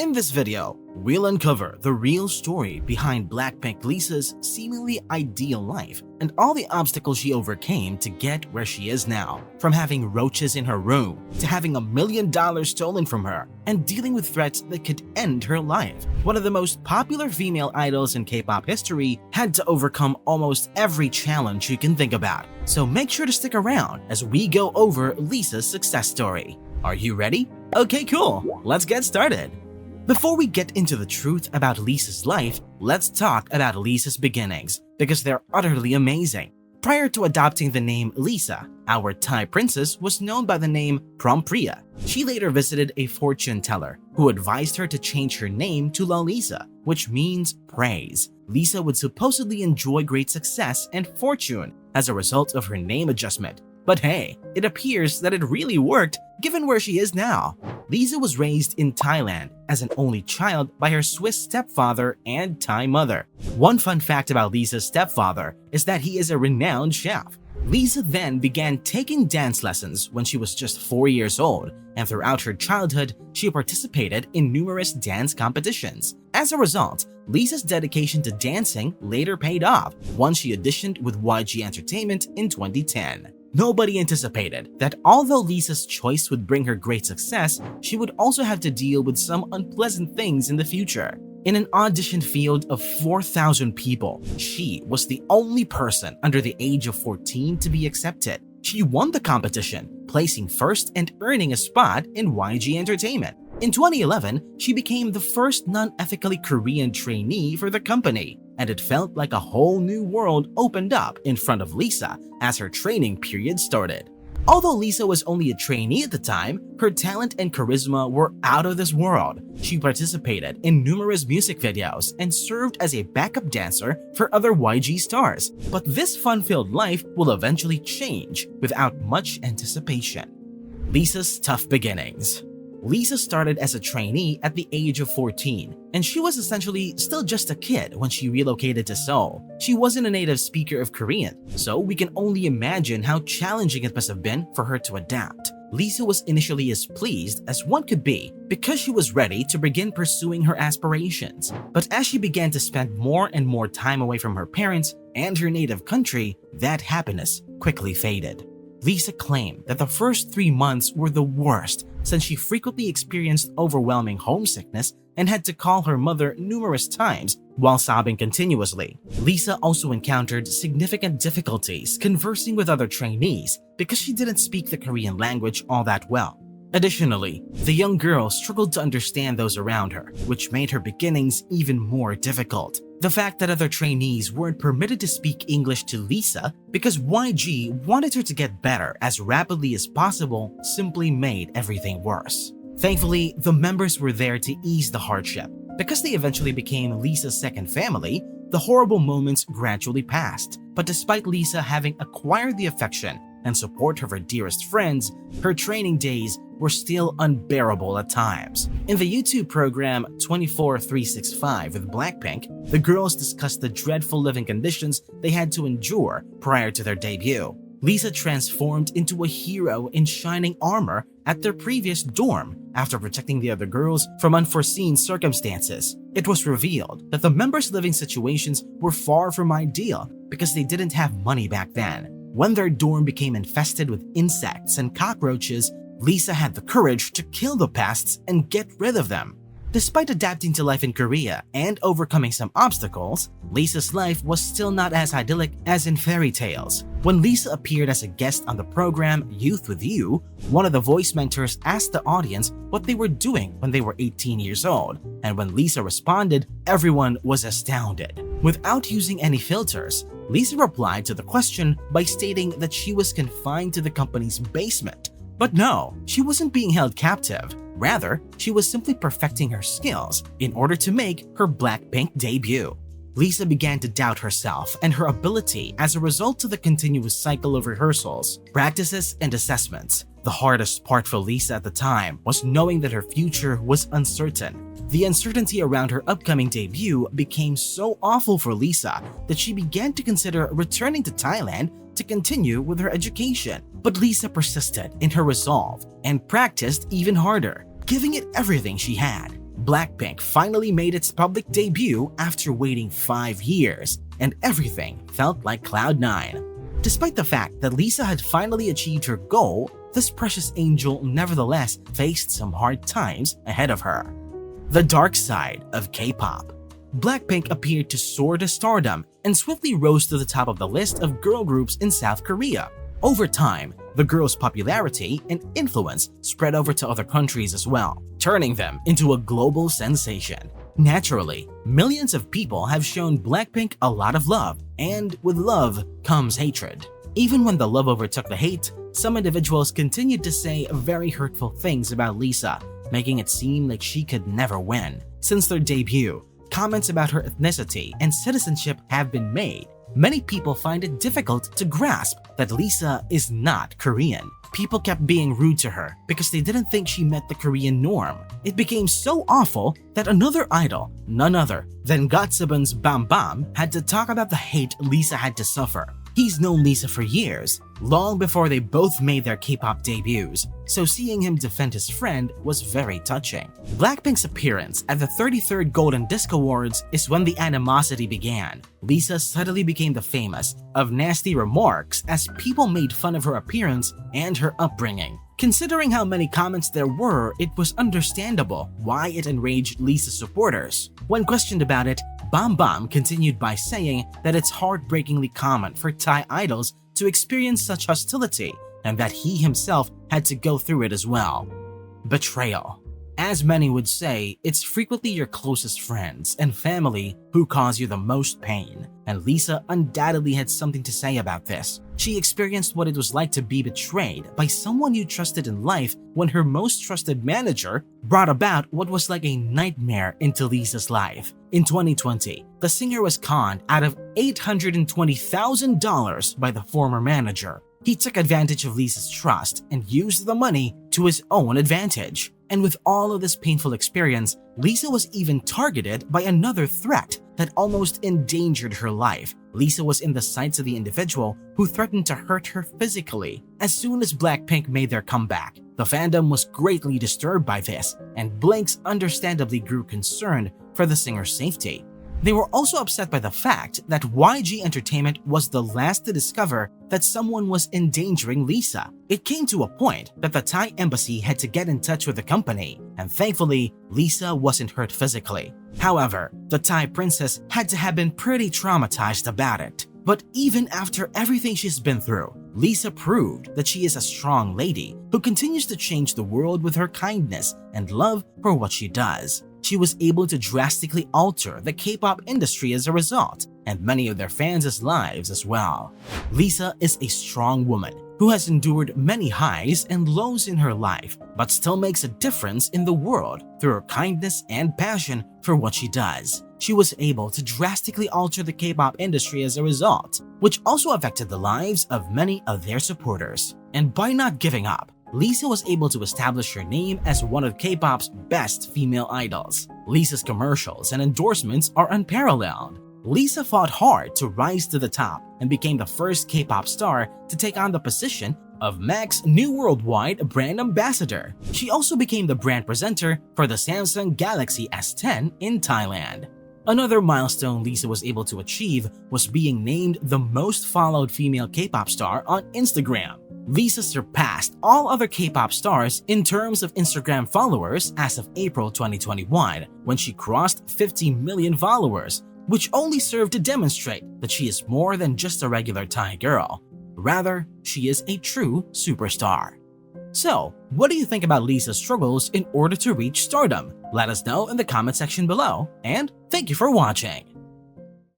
In this video, we'll uncover the real story behind BLACKPINK Lisa's seemingly ideal life and all the obstacles she overcame to get where she is now. From having roaches in her room to having $1 million stolen from her and dealing with threats that could end her life. One of the most popular female idols in K-pop history had to overcome almost every challenge you can think about. So make sure to stick around as we go over Lisa's success story. Are you ready? Okay, cool. Let's get started. Before we get into the truth about Lisa's life, let's talk about Lisa's beginnings, because they're utterly amazing. Prior to adopting the name Lisa, our Thai princess was known by the name Prompriya. She later visited a fortune teller who advised her to change her name to Lalisa, which means praise. Lisa would supposedly enjoy great success and fortune as a result of her name adjustment. But hey, it appears that it really worked given where she is now. Lisa was raised in Thailand as an only child by her Swiss stepfather and Thai mother. One fun fact about Lisa's stepfather is that he is a renowned chef. Lisa then began taking dance lessons when she was just 4 years old, and throughout her childhood, she participated in numerous dance competitions. As a result, Lisa's dedication to dancing later paid off once she auditioned with YG Entertainment in 2010. Nobody anticipated that although Lisa's choice would bring her great success, she would also have to deal with some unpleasant things in the future. In an audition field of 4,000 people, she was the only person under the age of 14 to be accepted. She won the competition, placing first and earning a spot in YG Entertainment. In 2011, she became the first non-ethically Korean trainee for the company, and it felt like a whole new world opened up in front of Lisa as her training period started. Although Lisa was only a trainee at the time, her talent and charisma were out of this world. She participated in numerous music videos and served as a backup dancer for other YG stars. But this fun-filled life will eventually change without much anticipation. Lisa's tough beginnings. Lisa started as a trainee at the age of 14, and she was essentially still just a kid when she relocated to Seoul. She wasn't a native speaker of Korean, so we can only imagine how challenging it must have been for her to adapt. Lisa was initially as pleased as one could be because she was ready to begin pursuing her aspirations. But as she began to spend more and more time away from her parents and her native country, that happiness quickly faded. Lisa claimed that the first 3 months were the worst since she frequently experienced overwhelming homesickness and had to call her mother numerous times while sobbing continuously. Lisa also encountered significant difficulties conversing with other trainees because she didn't speak the Korean language all that well. Additionally, the young girl struggled to understand those around her, which made her beginnings even more difficult. The fact that other trainees weren't permitted to speak English to Lisa because YG wanted her to get better as rapidly as possible simply made everything worse. Thankfully, the members were there to ease the hardship. Because they eventually became Lisa's second family, the horrible moments gradually passed. But despite Lisa having acquired the affection and support of her dearest friends, her training days were still unbearable at times. In the YouTube program 24365 with BLACKPINK, the girls discussed the dreadful living conditions they had to endure prior to their debut. Lisa transformed into a hero in shining armor at their previous dorm after protecting the other girls from unforeseen circumstances. It was revealed that the members' living situations were far from ideal because they didn't have money back then. When their dorm became infested with insects and cockroaches, Lisa had the courage to kill the pests and get rid of them. Despite adapting to life in Korea and overcoming some obstacles, Lisa's life was still not as idyllic as in fairy tales. When Lisa appeared as a guest on the program Youth With You, one of the voice mentors asked the audience what they were doing when they were 18 years old, and when Lisa responded, everyone was astounded. Without using any filters, Lisa replied to the question by stating that she was confined to the company's basement. But no, she wasn't being held captive. Rather, she was simply perfecting her skills in order to make her BLACKPINK debut. Lisa began to doubt herself and her ability as a result of the continuous cycle of rehearsals, practices, and assessments. The hardest part for Lisa at the time was knowing that her future was uncertain. The uncertainty around her upcoming debut became so awful for Lisa that she began to consider returning to Thailand to continue with her education. But Lisa persisted in her resolve and practiced even harder, giving it everything she had. BLACKPINK finally made its public debut after waiting 5 years, and everything felt like Cloud9. Despite the fact that Lisa had finally achieved her goal, this precious angel nevertheless faced some hard times ahead of her. The dark side of K-pop. BLACKPINK appeared to soar to stardom and swiftly rose to the top of the list of girl groups in South Korea. Over time, the girls' popularity and influence spread over to other countries as well, turning them into a global sensation. Naturally, millions of people have shown BLACKPINK a lot of love, and with love comes hatred. Even when the love overtook the hate, some individuals continued to say very hurtful things about Lisa, making it seem like she could never win. Since their debut, comments about her ethnicity and citizenship have been made. Many people find it difficult to grasp that Lisa is not Korean. People kept being rude to her because they didn't think she met the Korean norm. It became so awful that another idol, none other than GOT7's Bam Bam, had to talk about the hate Lisa had to suffer. He's known Lisa for years, long before they both made their K-pop debuts, so seeing him defend his friend was very touching. BLACKPINK's appearance at the 33rd Golden Disc Awards is when the animosity began. Lisa suddenly became the famous of nasty remarks as people made fun of her appearance and her upbringing. Considering how many comments there were, it was understandable why it enraged Lisa's supporters. When questioned about it, Bam Bam continued by saying that it's heartbreakingly common for Thai idols to experience such hostility and that he himself had to go through it as well. Betrayal. As many would say, it's frequently your closest friends and family who cause you the most pain, and Lisa undoubtedly had something to say about this. She experienced what it was like to be betrayed by someone you trusted in life when her most trusted manager brought about what was like a nightmare into Lisa's life. In 2020, the singer was conned out of $820,000 by the former manager. He took advantage of Lisa's trust and used the money to his own advantage. And with all of this painful experience, Lisa was even targeted by another threat that almost endangered her life. Lisa was in the sights of the individual who threatened to hurt her physically. As soon as BLACKPINK made their comeback, the fandom was greatly disturbed by this, and Blinks understandably grew concerned for the singer's safety. They were also upset by the fact that YG Entertainment was the last to discover that someone was endangering Lisa. It came to a point that the Thai embassy had to get in touch with the company, and thankfully, Lisa wasn't hurt physically. However, the Thai princess had to have been pretty traumatized about it. But even after everything she's been through, Lisa proved that she is a strong lady who continues to change the world with her kindness and love for what she does. She was able to drastically alter the K-pop industry as a result, and many of their fans' lives as well. Lisa is a strong woman who has endured many highs and lows in her life, but still makes a difference in the world through her kindness and passion for what she does. She was able to drastically alter the K-pop industry as a result, which also affected the lives of many of their supporters. And by not giving up, Lisa was able to establish her name as one of K-pop's best female idols. Lisa's commercials and endorsements are unparalleled. Lisa fought hard to rise to the top and became the first K-pop star to take on the position of MAC's new worldwide brand ambassador. She also became the brand presenter for the Samsung Galaxy S10 in Thailand. Another milestone Lisa was able to achieve was being named the most followed female K-pop star on Instagram. Lisa surpassed all other K-pop stars in terms of Instagram followers as of April 2021, when she crossed 50 million followers, which only served to demonstrate that she is more than just a regular Thai girl. Rather, she is a true superstar. So, what do you think about Lisa's struggles in order to reach stardom? Let us know in the comment section below, and thank you for watching!